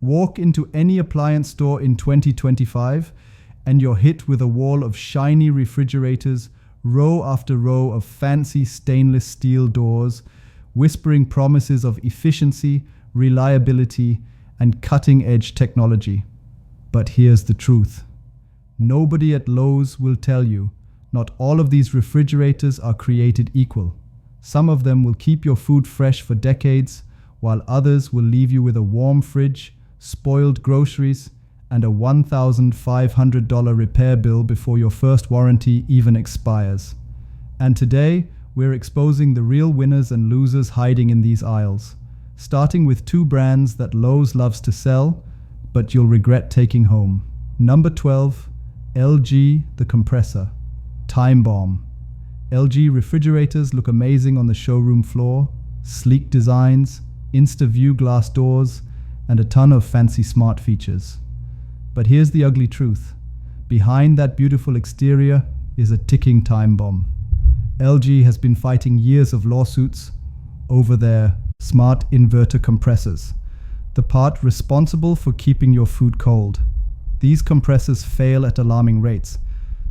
Walk into any appliance store in 2025 and you're hit with a wall of shiny refrigerators, row after row of fancy stainless steel doors, whispering promises of efficiency, reliability, and cutting-edge technology. But here's the truth. Nobody at Lowe's will tell you, not all of these refrigerators are created equal. Some of them will keep your food fresh for decades, while others will leave you with a warm fridge, spoiled groceries, and a $1,500 repair bill before your first warranty even expires. And today, we're exposing the real winners and losers hiding in these aisles, starting with two brands that Lowe's loves to sell, but you'll regret taking home. Number 12, LG the compressor. Time bomb. LG refrigerators look amazing on the showroom floor, sleek designs, Insta-View glass doors, and a ton of fancy smart features. But here's the ugly truth. Behind that beautiful exterior is a ticking time bomb. LG has been fighting years of lawsuits over their smart inverter compressors, the part responsible for keeping your food cold. These compressors fail at alarming rates,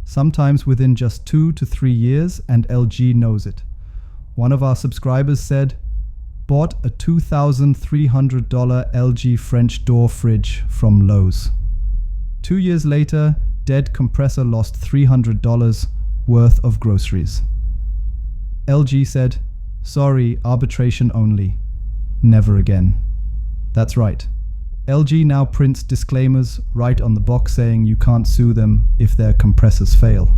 sometimes within just 2 to 3 years, and LG knows it. One of our subscribers said, bought a $2,300 LG French door fridge from Lowe's. 2 years later, dead compressor lost $300 worth of groceries. LG said, sorry, arbitration only. Never again. That's right. LG now prints disclaimers right on the box saying you can't sue them if their compressors fail.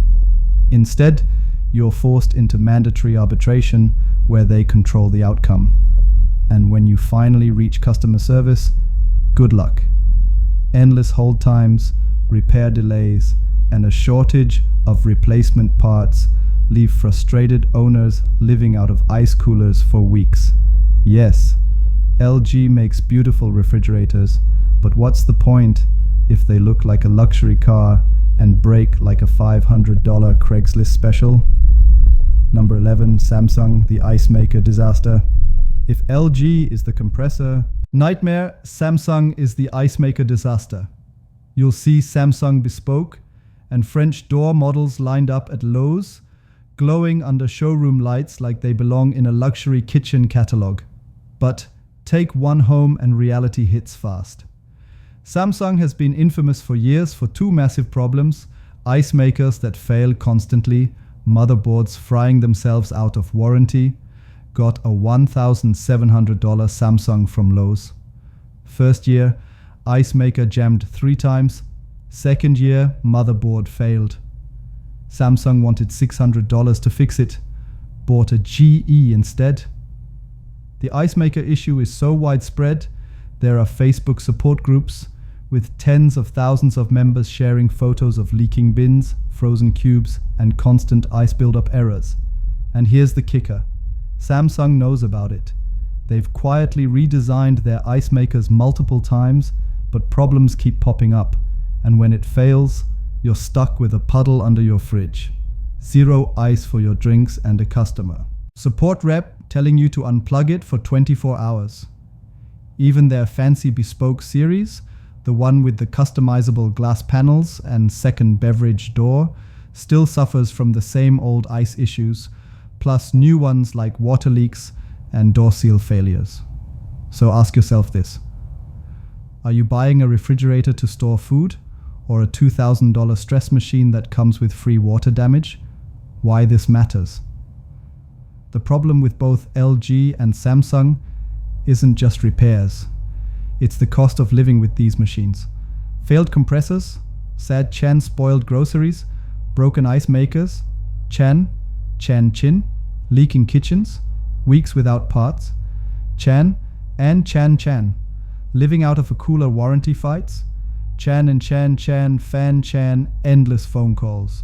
Instead, you're forced into mandatory arbitration where they control the outcome. And when you finally reach customer service, good luck. Endless hold times, repair delays, and a shortage of replacement parts leave frustrated owners living out of ice coolers for weeks. Yes, LG makes beautiful refrigerators, but what's the point if they look like a luxury car and break like a $500 Craigslist special? Number 11, Samsung, the ice maker disaster. If LG is the compressor nightmare, Samsung is the ice maker disaster. You'll see Samsung Bespoke and French door models lined up at Lowe's, glowing under showroom lights like they belong in a luxury kitchen catalog. But take one home and reality hits fast. Samsung has been infamous for years for two massive problems: ice makers that fail constantly, motherboards frying themselves out of warranty. Got a $1,700 Samsung from Lowe's. First year, ice maker jammed 3 times. Second year, motherboard failed. Samsung wanted $600 to fix it. Bought a GE instead. The ice maker issue is so widespread, there are Facebook support groups with tens of thousands of members sharing photos of leaking bins, frozen cubes, and constant ice buildup errors. And here's the kicker. Samsung knows about it. They've quietly redesigned their ice makers multiple times, but problems keep popping up. And when it fails, you're stuck with a puddle under your fridge. Zero ice for your drinks and a customer support rep telling you to unplug it for 24 hours. Even their fancy Bespoke series, the one with the customizable glass panels and second beverage door, still suffers from the same old ice issues, plus new ones like water leaks and door seal failures. So ask yourself this. Are you buying a refrigerator to store food, or a $2,000 stress machine that comes with free water damage? Why this matters? The problem with both LG and Samsung isn't just repairs. It's the cost of living with these machines. Failed compressors, sad Chan spoiled groceries, broken ice makers, Chan Chin, leaking kitchens, weeks without parts, Chan and Chan, living out of a cooler warranty fights, Chan and Chan, fan Chan, endless phone calls.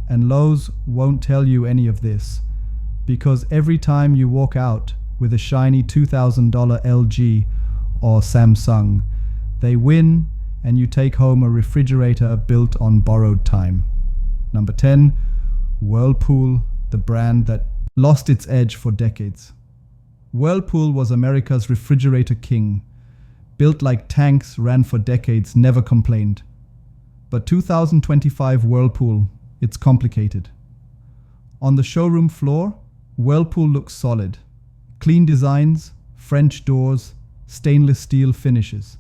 And Lowe's won't tell you any of this, because every time you walk out with a shiny $2,000 LG or Samsung, they win and you take home a refrigerator built on borrowed time. Number 10, Whirlpool, the brand that lost its edge for decades. Whirlpool was America's refrigerator king, Built like tanks, ran for decades, never complained. But 2025 Whirlpool, it's complicated. On the showroom floor, Whirlpool looks solid. Clean designs, French doors, stainless steel finishes.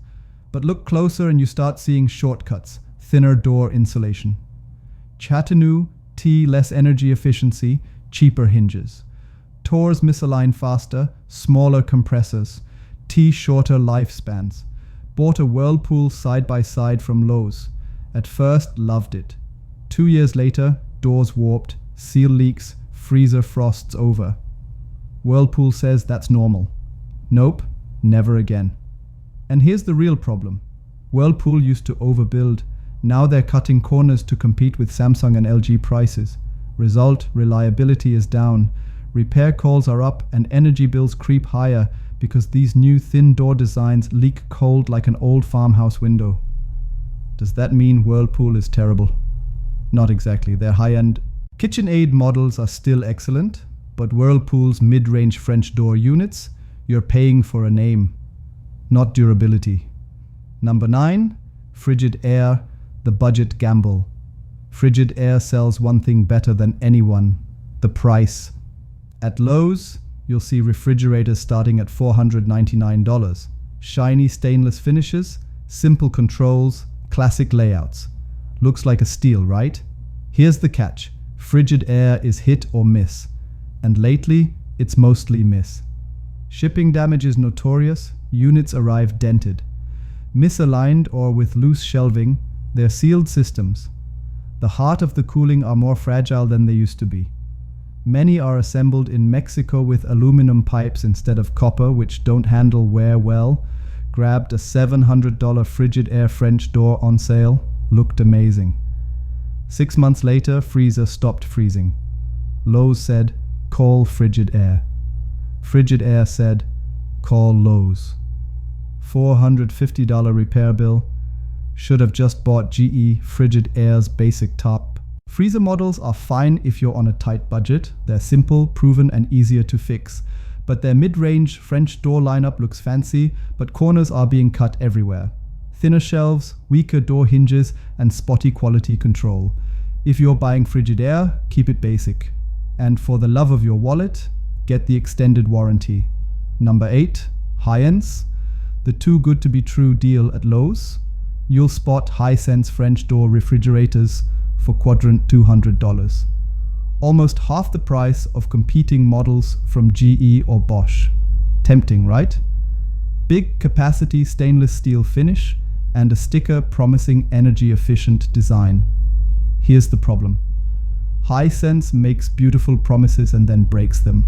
But look closer and you start seeing shortcuts, thinner door insulation. Chateauneuf, T, less energy efficiency, cheaper hinges. Tors misalign faster, smaller compressors. T, shorter lifespans. Bought a Whirlpool side by side from Lowe's. At first, loved it. 2 years later, doors warped, seal leaks, freezer frosts over. Whirlpool says that's normal. Nope, never again. And here's the real problem. Whirlpool used to overbuild. Now they're cutting corners to compete with Samsung and LG prices. Result, reliability is down. Repair calls are up and energy bills creep higher because these new thin door designs leak cold like an old farmhouse window. Does that mean Whirlpool is terrible? Not exactly. Their high-end KitchenAid models are still excellent, but Whirlpool's mid-range French door units, you're paying for a name, not durability. Number 9, Frigidaire, the budget gamble. Frigidaire sells one thing better than anyone, the price. At Lowe's, you'll see refrigerators starting at $499. Shiny stainless finishes, simple controls, classic layouts. Looks like a steal, right? Here's the catch. Frigidaire is hit or miss. And lately, it's mostly miss. Shipping damage is notorious, units arrive dented. Misaligned or with loose shelving, they're sealed systems. The heart of the cooling are more fragile than they used to be. Many are assembled in Mexico with aluminum pipes instead of copper, which don't handle wear well. Grabbed a $700 Frigidaire French door on sale. Looked amazing. 6 months later, freezer stopped freezing. Lowe's said, call Frigidaire. Frigidaire said, call Lowe's. $450 repair bill. Should have just bought GE Frigidaire's basic top. Freezer models are fine if you're on a tight budget. They're simple, proven, and easier to fix. But their mid-range French door lineup looks fancy, but corners are being cut everywhere. Thinner shelves, weaker door hinges, and spotty quality control. If you're buying Frigidaire, keep it basic. And for the love of your wallet, get the extended warranty. Number 8, Hisense, the too good to be true deal at Lowe's. You'll spot Hisense French door refrigerators for quadrant $200. Almost half the price of competing models from GE or Bosch. Tempting, right? Big capacity stainless steel finish and a sticker promising energy efficient design. Here's the problem. Hisense makes beautiful promises and then breaks them.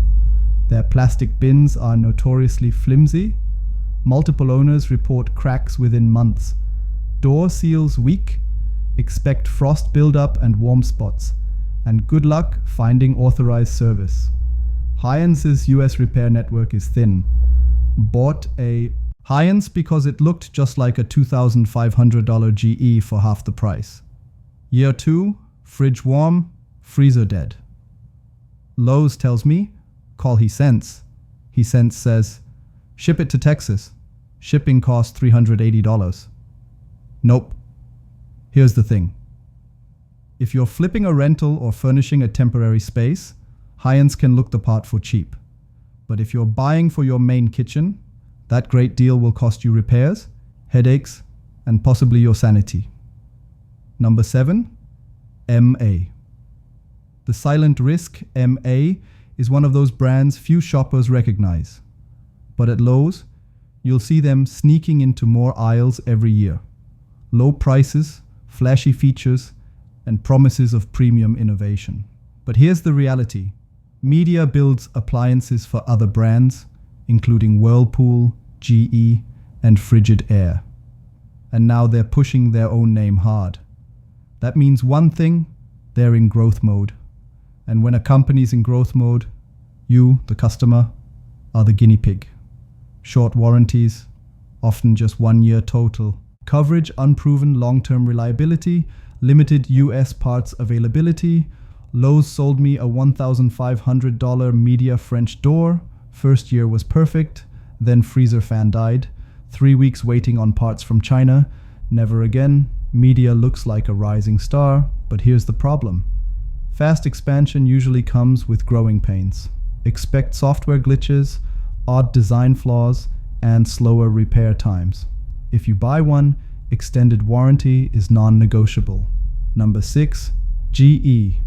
Their plastic bins are notoriously flimsy. Multiple owners report cracks within months. Door seals weak. Expect frost buildup and warm spots. And good luck finding authorized service. Hisense's US repair network is thin. Bought a Hisense because it looked just like a $2,500 GE for half the price. Year 2, fridge warm, freezer dead. Lowe's tells me, call Hisense. Hisense says, ship it to Texas. Shipping costs $380. Nope. Here's the thing. If you're flipping a rental or furnishing a temporary space, Hisense can look the part for cheap. But if you're buying for your main kitchen, that great deal will cost you repairs, headaches, and possibly your sanity. Number 7, MA. The silent risk, MA, is one of those brands few shoppers recognize. But at Lowe's, you'll see them sneaking into more aisles every year. Low prices, flashy features, and promises of premium innovation. But here's the reality. Media builds appliances for other brands, including Whirlpool, GE, and Frigidaire. And now they're pushing their own name hard. That means one thing, they're in growth mode. And when a company's in growth mode, you, the customer, are the guinea pig. Short warranties, often just 1 year total. Coverage unproven long-term reliability, limited US parts availability. Lowe's sold me a $1,500 media French door. First year was perfect, then freezer fan died. 3 weeks waiting on parts from China. Never again. Media looks like a rising star, but here's the problem. Fast expansion usually comes with growing pains. Expect software glitches, odd design flaws, and slower repair times. If you buy one, extended warranty is non-negotiable. Number 6, GE,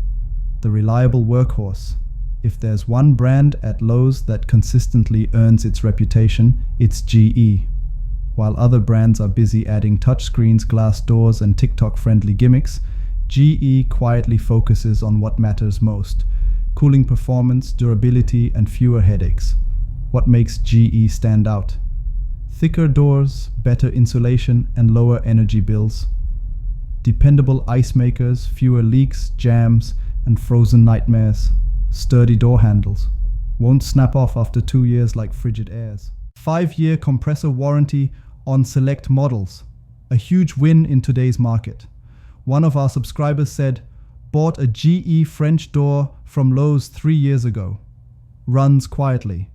the reliable workhorse. If there's one brand at Lowe's that consistently earns its reputation, it's GE. While other brands are busy adding touchscreens, glass doors, and TikTok-friendly gimmicks, GE quietly focuses on what matters most: cooling performance, durability, and fewer headaches. What makes GE stand out? Thicker doors, better insulation, and lower energy bills. Dependable ice makers, fewer leaks, jams, and frozen nightmares. Sturdy door handles. Won't snap off after 2 years like frigid airs. 5-year compressor warranty on select models. A huge win in today's market. One of our subscribers said, "Bought a GE French door from Lowe's 3 years ago. Runs quietly.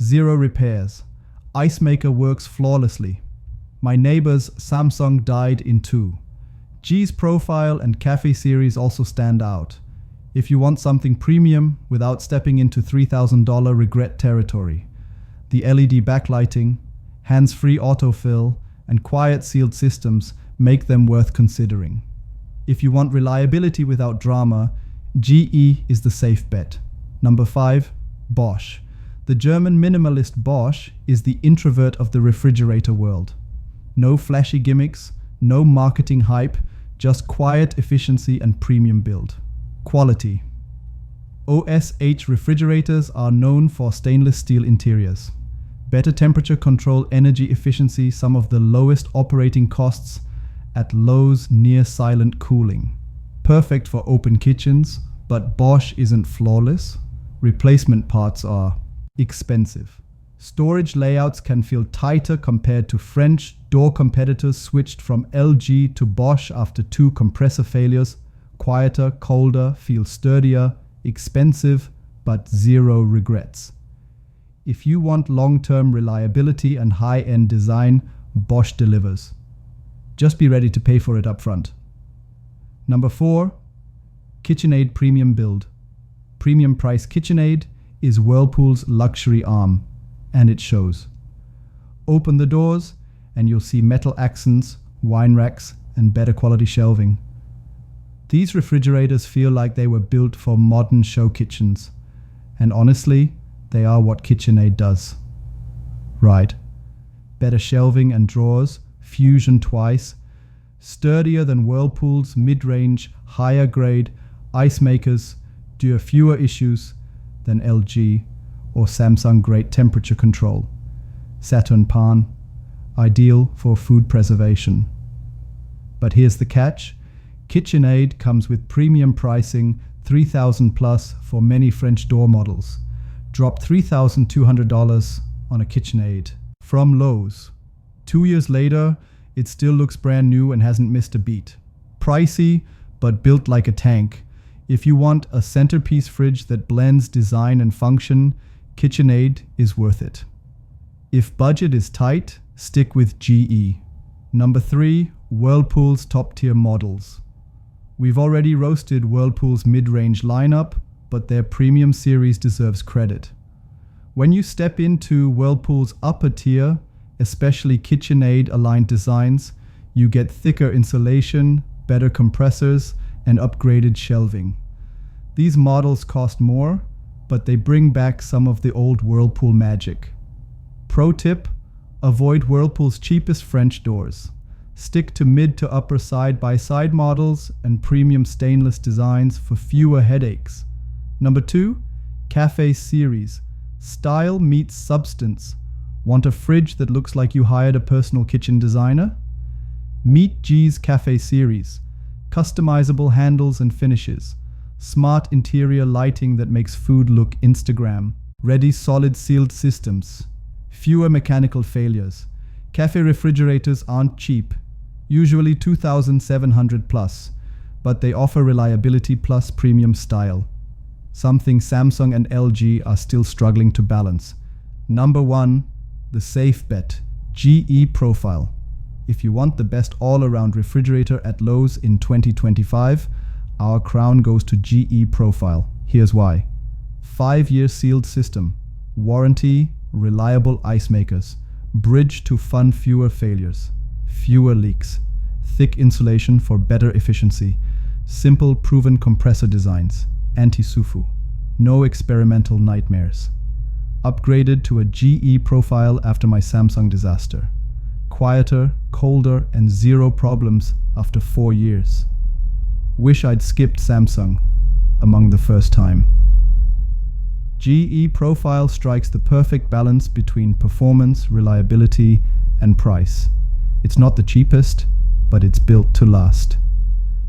0 repairs. Ice maker works flawlessly. My neighbor's Samsung died in 2. G's profile and Cafe series also stand out. If you want something premium without stepping into $3,000 regret territory. The LED backlighting, hands-free autofill, and quiet sealed systems make them worth considering. If you want reliability without drama, GE is the safe bet." Number 5, Bosch. The German minimalist Bosch is the introvert of the refrigerator world. No flashy gimmicks, no marketing hype, just quiet efficiency and premium build. Quality. OSH refrigerators are known for stainless steel interiors. Better temperature control, energy efficiency, some of the lowest operating costs at Lowe's near silent cooling. Perfect for open kitchens, but Bosch isn't flawless. Replacement parts are expensive. Storage layouts can feel tighter compared to French door competitors switched from LG to Bosch after 2 compressor failures. Quieter, colder, feels sturdier, expensive, but 0 regrets. If you want long-term reliability and high-end design, Bosch delivers. Just be ready to pay for it up front. Number 4, KitchenAid Premium Build. Premium price KitchenAid is Whirlpool's luxury arm, and it shows. Open the doors and you'll see metal accents, wine racks, and better quality shelving. These refrigerators feel like they were built for modern show kitchens, and honestly, they are what KitchenAid does. Right. Better shelving and drawers, fusion twice, sturdier than Whirlpool's mid-range, higher grade ice makers, due fewer issues than LG or Samsung great temperature control. Saturn Pan, ideal for food preservation. But here's the catch. KitchenAid comes with premium pricing, $3,000 plus for many French door models. Drop $3,200 on a KitchenAid from Lowe's. 2 years later, it still looks brand new and hasn't missed a beat. Pricey, but built like a tank. If you want a centerpiece fridge that blends design and function, KitchenAid is worth it. If budget is tight, stick with GE. Number 3, Whirlpool's top-tier models. We've already roasted Whirlpool's mid-range lineup, but their premium series deserves credit. When you step into Whirlpool's upper tier, especially KitchenAid-aligned designs, you get thicker insulation, better compressors, and upgraded shelving. These models cost more, but they bring back some of the old Whirlpool magic. Pro tip: avoid Whirlpool's cheapest French doors. Stick to mid to upper side-by-side models and premium stainless designs for fewer headaches. Number 2, Cafe Series. Style meets substance. Want a fridge that looks like you hired a personal kitchen designer? Meet G's Cafe Series. Customizable handles and finishes. Smart interior lighting that makes food look Instagram. Ready solid sealed systems. Fewer mechanical failures. Cafe refrigerators aren't cheap. Usually $2,700 plus, but they offer reliability plus premium style. Something Samsung and LG are still struggling to balance. Number 1, the safe bet, GE Profile. If you want the best all-around refrigerator at Lowe's in 2025, our crown goes to GE Profile. Here's why. 5-year sealed system, warranty, reliable ice makers, bridge to fund fewer failures, fewer leaks, thick insulation for better efficiency, simple proven compressor designs, anti-SUFU, no experimental nightmares. Upgraded to a GE Profile after my Samsung disaster. Quieter, colder, and zero problems after 4 years. Wish I'd skipped Samsung among the first time. GE Profile strikes the perfect balance between performance, reliability, and price. It's not the cheapest, but it's built to last.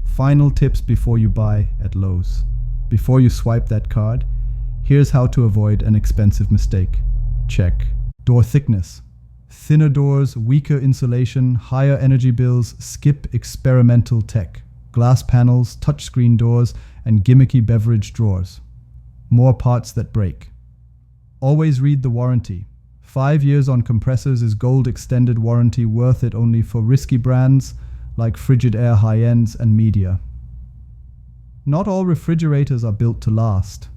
Final tips before you buy at Lowe's. Before you swipe that card, here's how to avoid an expensive mistake. Check. Door thickness. Thinner doors, weaker insulation, higher energy bills, skip experimental tech. Glass panels, touchscreen doors, and gimmicky beverage drawers. More parts that break. Always read the warranty. 5 years on compressors is gold extended warranty, worth it only for risky brands like Frigidaire high-ends and media. Not all refrigerators are built to last.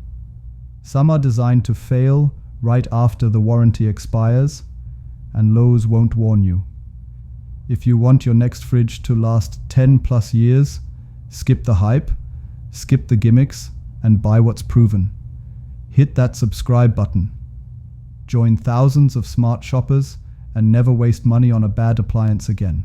Some are designed to fail right after the warranty expires, and Lowe's won't warn you. If you want your next fridge to last 10 plus years, skip the hype, skip the gimmicks, and buy what's proven. Hit that subscribe button. Join thousands of smart shoppers and never waste money on a bad appliance again.